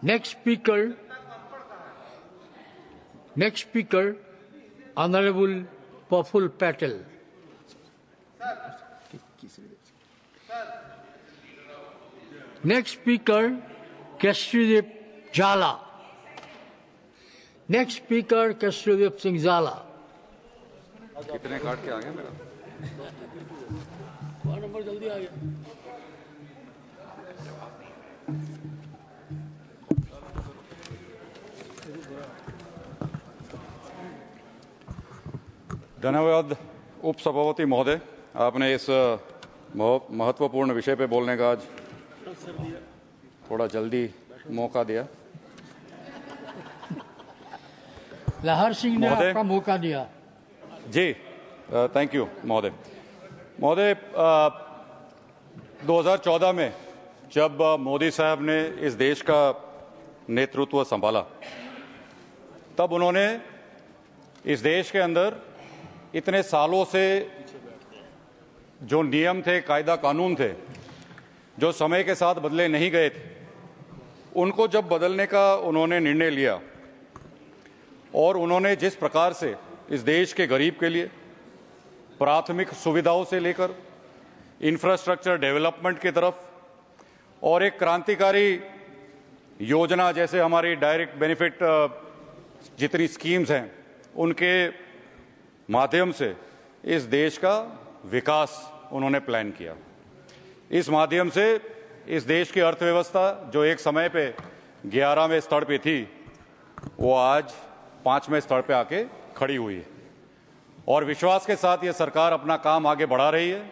Next speaker, Honorable Praful Patel. Next speaker, Keshridev Jala. Next speaker, Keshridev Singh Jala. कितने काट के आ गया मेरा? नंबर जल्दी आ गया. धन्यवाद उपसभापति महोदय, आपने इस महत्वपूर्ण विषय पे बोलने का आज थोड़ा जल्दी मौका दिया. लहर सिंह ने आपका मौका दिया. जी, थैंक यू महोदय. महोदय, 2014 में जब मोदी साहब ने इस देश का नेतृत्व संभाला, तब उन्होंने इस देश के अंदर इतने सालों से जो नियम थे, कायदा कानून थे, जो समय के साथ बदले नहीं गए थे, उनको जब बदलने का उन्होंने निर्णय लिया और उन्होंने जिस प्रकार से इस देश के गरीब के लिए प्राथमिक सुविधाओं से लेकर इंफ्रास्ट्रक्चर डेवलपमेंट की तरफ और एक क्रांतिकारी योजना जैसे हमारी डायरेक्ट बेनिफिट जितनी स्कीम्स हैं, उनके माध्यम से इस देश का विकास उन्होंने प्लान किया. इस माध्यम से इस देश की अर्थव्यवस्था जो एक समय पे 11वें स्तर पे थी, वो आज 5वें स्तर पे आके खड़ी हुई है. और विश्वास के साथ ये सरकार अपना काम आगे बढ़ा रही है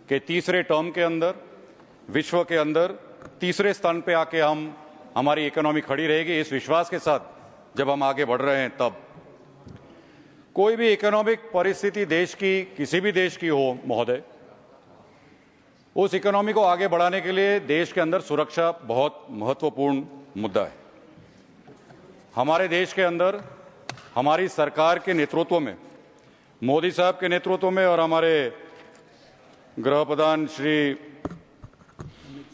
कि तीसरे टर्म के अंदर विश्व के अंदर तीसरे स्थान पे आके हमारी इकोनॉमी खड़ी रहेगी. इस विश्वास के साथ जब हम आगे बढ़ रहे हैं, तब कोई भी इकोनॉमिक परिस्थिति देश की, किसी भी देश की हो महोदय, उस इकोनॉमी को आगे बढ़ाने के लिए देश के अंदर सुरक्षा बहुत महत्वपूर्ण मुद्दा है. हमारे देश के अंदर हमारी सरकार के नेतृत्व में, मोदी साहब के नेतृत्व में और हमारे गृह प्रधान श्री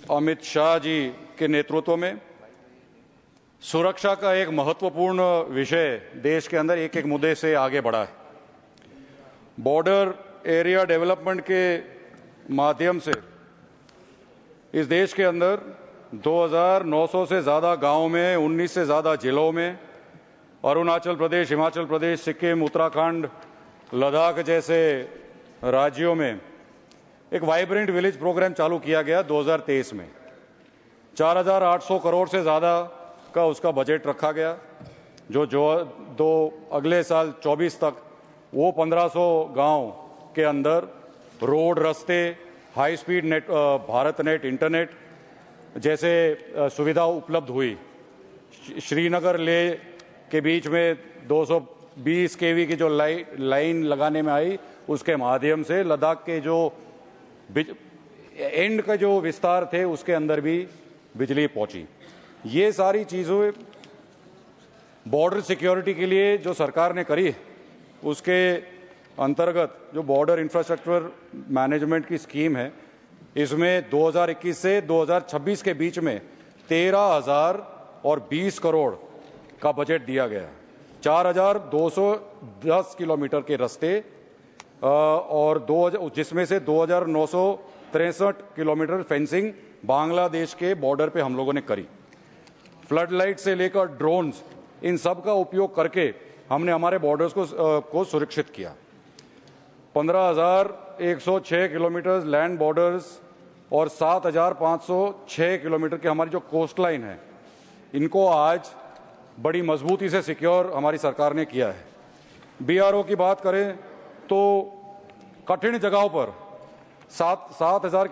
अमित शाह जी के नेतृत्व में सुरक्षा का एक महत्वपूर्ण विषय देश के अंदर एक एक मुद्दे से आगे बढ़ा है. बॉर्डर एरिया डेवलपमेंट के माध्यम से इस देश के अंदर 2900 से ज़्यादा गांवों में, 19 से ज़्यादा जिलों में, अरुणाचल प्रदेश, हिमाचल प्रदेश, सिक्किम, उत्तराखंड, लद्दाख जैसे राज्यों में एक वाइब्रेंट विलेज प्रोग्राम चालू किया गया 2023 में. 4800 करोड़ से ज़्यादा का उसका बजट रखा गया, जो अगले साल 24 तक वो 1500 गांव के अंदर रोड, रास्ते, high speed net, Bharat net, internet जैसे सुविधा उपलब्ध हुई. श्रीनगर लेह के बीच में 220 केवी की जो लाइन लगाने में आई, उसके माध्यम से लद्दाख के जो एंड का जो विस्तार थे, उसके अंदर भी बिजली पहुंची. ये सारी चीज़ें बॉर्डर सिक्योरिटी के लिए जो सरकार ने करी, उसके अंतर्गत जो बॉर्डर इंफ्रास्ट्रक्चर मैनेजमेंट की स्कीम है, इसमें 2021 से 2026 के बीच में 13,020 करोड़ का बजट दिया गया. 4,210 किलोमीटर के रास्ते और जिसमें से 2,963 किलोमीटर फेंसिंग बांग्लादेश के बॉर्डर पे हम लोगों ने करी. फ्लड लाइट से लेकर ड्रोन्स, इन सब का उपयोग करके हमने हमारे बॉर्डर्स को सुरक्षित किया. 15,106 किलोमीटर लैंड बॉर्डर्स और 7,506 किलोमीटर की हमारी जो कोस्ट लाइन है, इनको आज बड़ी मजबूती से सिक्योर हमारी सरकार ने किया है. बीआरओ की बात करें तो कठिन जगहों पर 7,000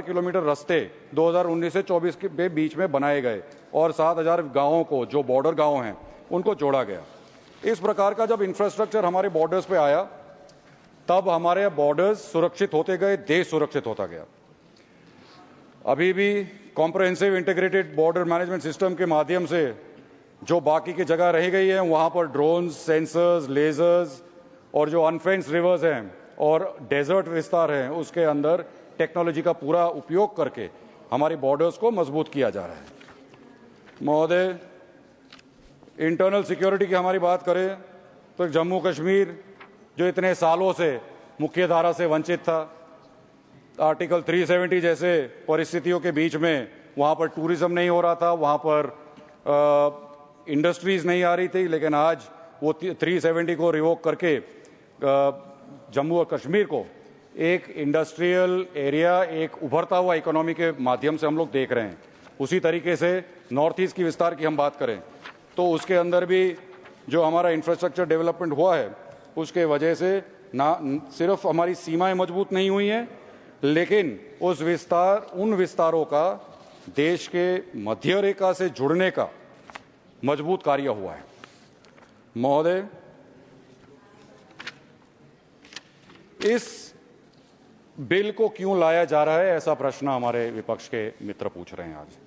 किलोमीटर रास्ते 2019 से 24 के बीच में बनाए गए और 7,000 गांवों को, जो बॉर्डर गांव हैं, उनको जोड़ा गया. इस प्रकार का जब इंफ्रास्ट्रक्चर हमारे बॉर्डर्स पे आया, तब हमारे बॉर्डर्स सुरक्षित होते गए, देश सुरक्षित होता गया. अभी भी comprehensive integrated border management system के माध्यम से जो बाकी की जगह रह गई है, वहां पर ड्रोन्स, सेंसर्स, लेजर्स और जो अनफेंस्ड रिवर्स हैं और डेजर्ट विस्तार हैं, उसके अंदर टेक्नोलॉजी का पूरा उपयोग करके हमारी बॉर्डर्स को मजबूत किया जा रहा है. महोदय, इंटरनल सिक्योरिटी की हमारी बात करें तो जम्मू कश्मीर जो इतने सालों से मुख्य धारा से वंचित था, आर्टिकल 370 जैसे परिस्थितियों के बीच में वहाँ पर टूरिज्म नहीं हो रहा था, वहाँ पर इंडस्ट्रीज नहीं आ रही थी, लेकिन आज वो 370 को रिवोक करके जम्मू और कश्मीर को एक इंडस्ट्रियल एरिया, एक उभरता हुआ इकोनॉमी के माध्यम से हम लोग देख रहे हैं। उसी तरीके से नॉर्थ ईस्ट की विस्तार की हम बात करें तो उसके अंदर भी जो हमारा इंफ्रास्ट्रक्चर डेवलपमेंट हुआ है, उसके वजह से ना सिर्फ हमारी सीमाएं मजबूत नहीं हुई हैं, लेकिन उन विस्तारों का देश के मध्य रेखा से जुड़ने का मजबूत कार्य हुआ है। महोदय, इस बिल को क्यों लाया जा रहा है, ऐसा प्रश्न हमारे विपक्ष के मित्र पूछ रहे हैं आज।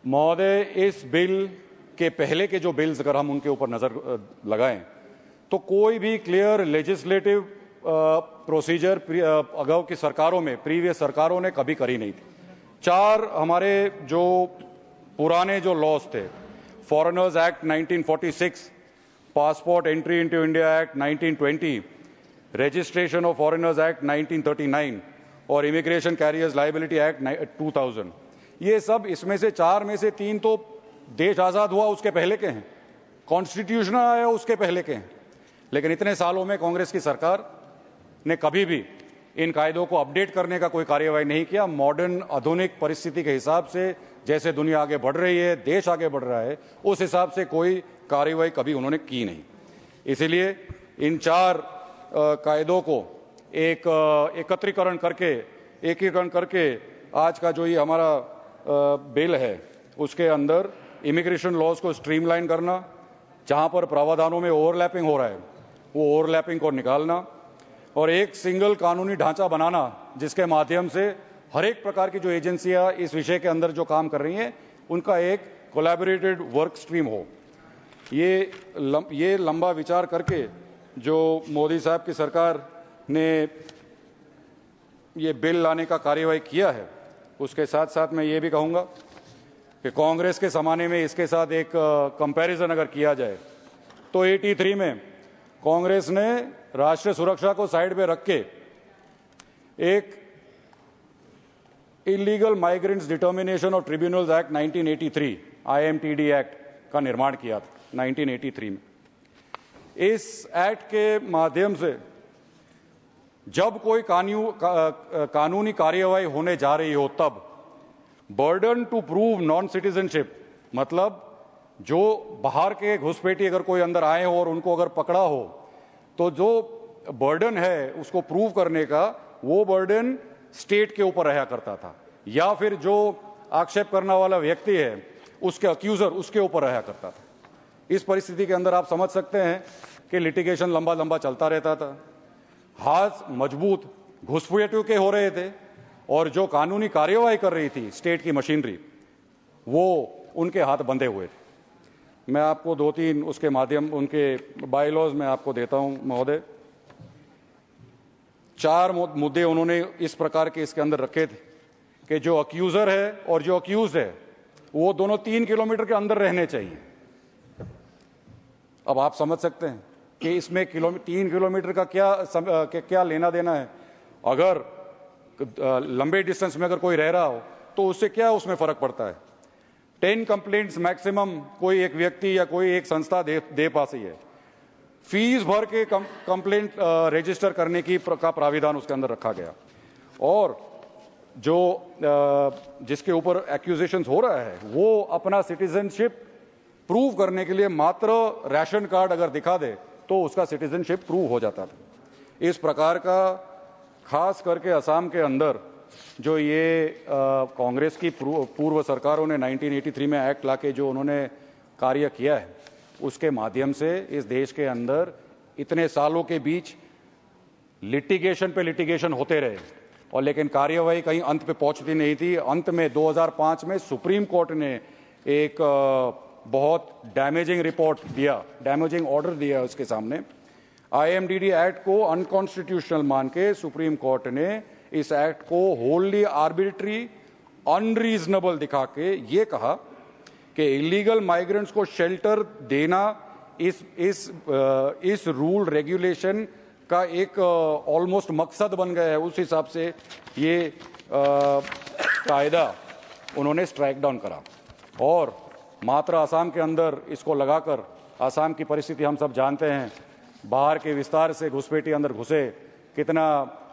महोदय, इस बिल के पहले के जो बिल्स अगर हम उनके ऊपर नजर लगाएं तो कोई भी क्लियर लेजिस्लेटिव प्रोसीजर अगाऊ की सरकारों में, प्रीवियस सरकारों ने कभी करी नहीं थी। 4 हमारे जो पुराने जो लॉज थे, foreigners act 1946, passport entry into India act 1920, registration of foreigners act 1939 और इमिग्रेशन कैरियर्स लायबिलिटी एक्ट 2000, ये सब इसमें से 4 में से 3 तो देश आजाद हुआ उसके पहले के हैं, कॉन्स्टिट्यूशन आया उसके पहले के हैं। लेकिन इतने सालों में कांग्रेस की सरकार ने कभी भी इन कायदों को अपडेट करने का कोई कार्यवाही नहीं किया। मॉडर्न आधुनिक परिस्थिति के हिसाब से जैसे दुनिया आगे बढ़ रही है, देश आगे बढ़ रहा है, उस हिसाब से कोई कार्यवाही कभी उन्होंने की नहीं। इसीलिए इन 4 कायदों को एकीकरण करके आज का जो ये हमारा बिल है उसके अंदर इमिग्रेशन लॉज को स्ट्रीमलाइन करना, जहां पर प्रावधानों में ओवरलैपिंग हो रहा है वो ओवरलैपिंग को निकालना और एक सिंगल कानूनी ढांचा बनाना जिसके माध्यम से हर एक प्रकार की जो एजेंसियां इस विषय के अंदर जो काम कर रही हैं उनका एक कोलैबोरेटेड वर्क स्ट्रीम हो। ये लंबा विचार करके जो मोदी साहब की सरकार ने ये बिल लाने का कार्यवाही किया है, उसके साथ साथ मैं ये भी कहूँगा कि कांग्रेस के ज़माने में इसके साथ एक कंपैरिजन अगर किया जाए तो 83 में कांग्रेस ने राष्ट्रीय सुरक्षा को साइड पे रख के एक illegal migrants determination of tribunals act 1983 IMTD act का निर्माण किया था 1983 में। इस एक्ट के माध्यम से जब कोई कानूनी कार्यवाही होने जा रही हो तब burden to prove non citizenship, मतलब जो बाहर के घुसपैठी अगर कोई अंदर आए हो और उनको अगर पकड़ा हो तो जो बर्डन है उसको प्रूव करने का, वो बर्डन स्टेट के ऊपर रहा करता था या फिर जो आक्षेप करने वाला व्यक्ति है उसके अक्यूजर उसके ऊपर रहा करता था। इस परिस्थिति के अंदर आप समझ सकते हैं कि लिटिगेशन लंबा लंबा चलता रहता था, हाथ मजबूत घुसपैठियों के हो रहे थे और जो कानूनी कार्यवाही कर रही थी स्टेट की मशीनरी वो उनके हाथ बंधे हुए थे। मैं आपको 2-3 उसके माध्यम उनके बायलॉज में आपको देता हूं महोदय। 4 मुद्दे उन्होंने इस प्रकार के इसके अंदर रखे थे कि जो अक्यूजर है और जो अक्यूज है वो दोनों 3 किलोमीटर के अंदर रहने चाहिए। अब आप समझ सकते हैं कि इसमें 3 किलोमीटर का क्या लेना देना है। अगर लंबे डिस्टेंस में अगर कोई रह रहा हो तो उससे क्या उसमें फर्क पड़ता है। 10 कंप्लेंट्स मैक्सिमम कोई एक व्यक्ति या कोई एक संस्था दे पाती है। फीस भर के कंप्लेंट रजिस्टर करने की का प्राविधान उसके अंदर रखा गया और जो जिसके ऊपर एक्यूजेशंस हो रहा है वो अपना सिटीजनशिप प्रूव करने के लिए मात्र राशन कार्ड अगर दिखा दे तो उसका सिटीजनशिप प्रूव हो जाता था। इस प्रकार का खास करके असम के अंदर जो ये कांग्रेस की पूर्व सरकारों ने 1983 में एक्ट लाके जो उन्होंने कार्य किया है उसके माध्यम से इस देश के अंदर इतने सालों के बीच लिटिगेशन पे लिटिगेशन होते रहे और लेकिन कार्यवाही कहीं अंत पे पहुंचती नहीं थी। अंत में 2005 में सुप्रीम कोर्ट ने एक बहुत डैमेजिंग रिपोर्ट दिया, डैमेजिंग ऑर्डर दिया उसके सामने। IMDD एक्ट को अनकॉन्स्टिट्यूशनल मान के सुप्रीम कोर्ट ने इस एक्ट को होल्ली आर्बिट्री अनरीजनेबल दिखा के ये कहा कि इलीगल माइग्रेंट्स को शेल्टर देना इस रूल रेगुलेशन का एक ऑलमोस्ट मकसद बन गया है। उस हिसाब से ये कायदा उन्होंने स्ट्राइक डाउन करा और मात्र आसाम के अंदर इसको लगाकर, आसाम की परिस्थिति हम सब जानते हैं, बाहर के विस्तार से घुसपैठी अंदर घुसे, कितना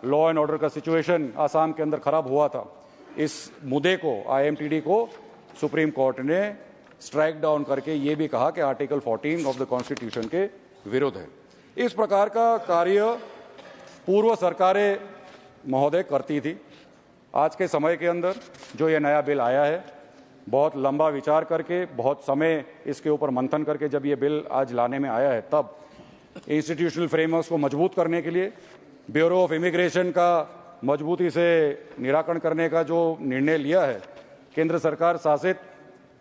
लॉ एंड ऑर्डर का सिचुएशन आसाम के अंदर खराब हुआ था। इस मुद्दे को, IMTD को सुप्रीम कोर्ट ने स्ट्राइक डाउन करके ये भी कहा कि आर्टिकल 14 ऑफ द कॉन्स्टिट्यूशन के विरुद्ध है। इस प्रकार का कार्य पूर्व सरकारें महोदय करती थी। आज के समय के अंदर जो ये नया बिल आया है, बहुत लंबा विचार करके, बहुत समय इसके ऊपर मंथन करके जब ये बिल आज लाने में आया है, तब इंस्टीट्यूशनल फ्रेमवर्क को मजबूत करने के लिए ब्यूरो ऑफ इमिग्रेशन का मजबूती से निराकरण करने का जो निर्णय लिया है, केंद्र सरकार शासित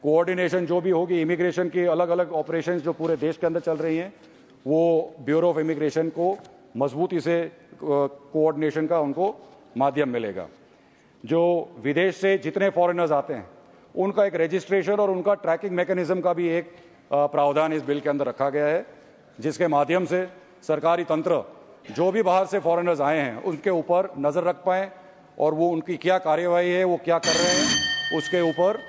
कोऑर्डिनेशन जो भी होगी, इमिग्रेशन की अलग अलग ऑपरेशंस जो पूरे देश के अंदर चल रही हैं, वो ब्यूरो ऑफ इमिग्रेशन को मजबूती से कोऑर्डिनेशन का उनको माध्यम मिलेगा। जो विदेश से जितने फॉरेनर्स आते हैं उनका एक रजिस्ट्रेशन और उनका ट्रैकिंग मैकेनिज्म का भी एक प्रावधान इस बिल के अंदर रखा गया है, जिसके माध्यम से सरकारी तंत्र जो भी बाहर से फॉरेनर्स आए हैं उनके ऊपर नज़र रख पाएँ और वो उनकी क्या कार्यवाही है, वो क्या कर रहे हैं, उसके ऊपर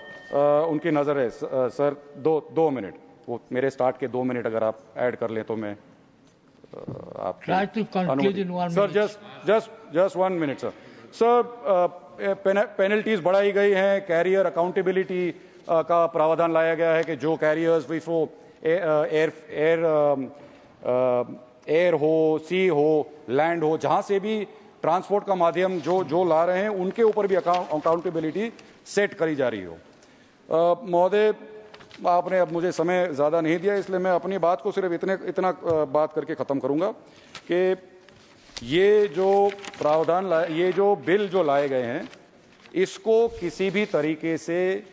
उनकी नज़र है। सर 2 मिनट, वो मेरे स्टार्ट के 2 मिनट अगर आप ऐड कर लें तो मैं आप sir just 1 minute sir. Sir penalties बढ़ाई गई हैं, कैरियर अकाउंटेबिलिटी का प्रावधान लाया गया है कि जो कैरियर्स भी एयर हो, सी हो, लैंड हो, जहां से भी ट्रांसपोर्ट का माध्यम जो ला रहे हैं उनके ऊपर भी अकाउंटेबिलिटी सेट करी जा रही हो। महोदय, आपने अब मुझे समय ज़्यादा नहीं दिया, इसलिए मैं अपनी बात को सिर्फ इतना बात करके ख़त्म करूंगा कि ये जो प्रावधान ये जो बिल जो लाए गए हैं, इसको किसी भी तरीके से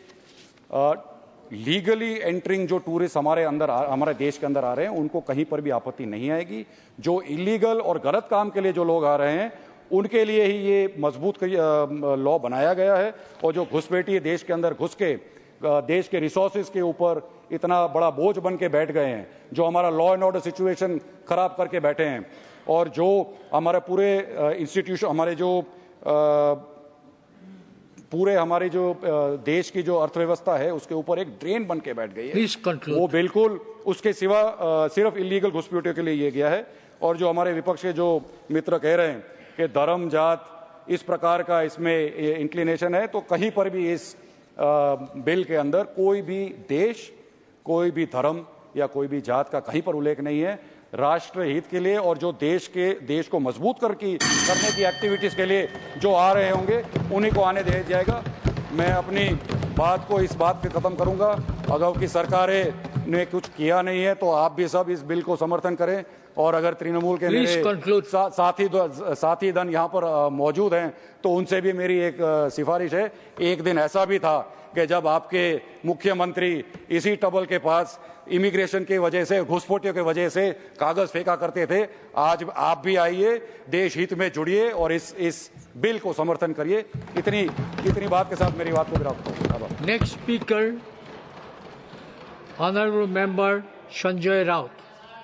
लीगली एंटरिंग जो टूरिस्ट हमारे देश के अंदर आ रहे हैं उनको कहीं पर भी आपत्ति नहीं आएगी। जो इलीगल और गलत काम के लिए जो लोग आ रहे हैं उनके लिए ही ये मजबूत लॉ बनाया गया है। और जो घुसपैठी देश के अंदर घुस के देश के रिसोर्सेज के ऊपर इतना बड़ा बोझ बन के बैठ गए हैं, जो हमारा लॉ एंड ऑर्डर सिचुएशन खराब करके बैठे हैं, और जो हमारे पूरे इंस्टीट्यूशन, हमारे जो देश की जो अर्थव्यवस्था है उसके ऊपर एक ड्रेन बन के बैठ गई है, वो बिल्कुल उसके सिवा सिर्फ इलीगल घुसपैठियों के लिए ये गया है। और जो हमारे विपक्ष के जो मित्र कह रहे हैं कि धर्म जात इस प्रकार का इसमें इंक्लिनेशन है, तो कहीं पर भी इस बिल के अंदर कोई भी देश, कोई भी धर्म या कोई भी जात का कहीं पर उल्लेख नहीं है। राष्ट्र हित के लिए और जो देश को मजबूत करने की एक्टिविटीज के लिए जो आ रहे होंगे उन्हीं को आने दिया जाएगा। मैं अपनी बात को इस बात पे खत्म करूंगा, अगर की सरकारें ने कुछ किया नहीं है तो आप भी सब इस बिल को समर्थन करें। और अगर तृणमूल के मेरे साथी दल यहाँ पर मौजूद हैं तो उनसे भी मेरी एक सिफारिश है। एक दिन ऐसा भी था कि जब आपके मुख्यमंत्री इसी टबल के पास इमिग्रेशन की वजह से, घुसपैठियों की वजह से कागज फेंका करते थे। आज आप भी आइए, देश हित में जुड़िए और इस बिल को समर्थन करिए। इतनी बात के साथ मेरी बात को विराम दूं। Next speaker honourable member Sanjay Raut.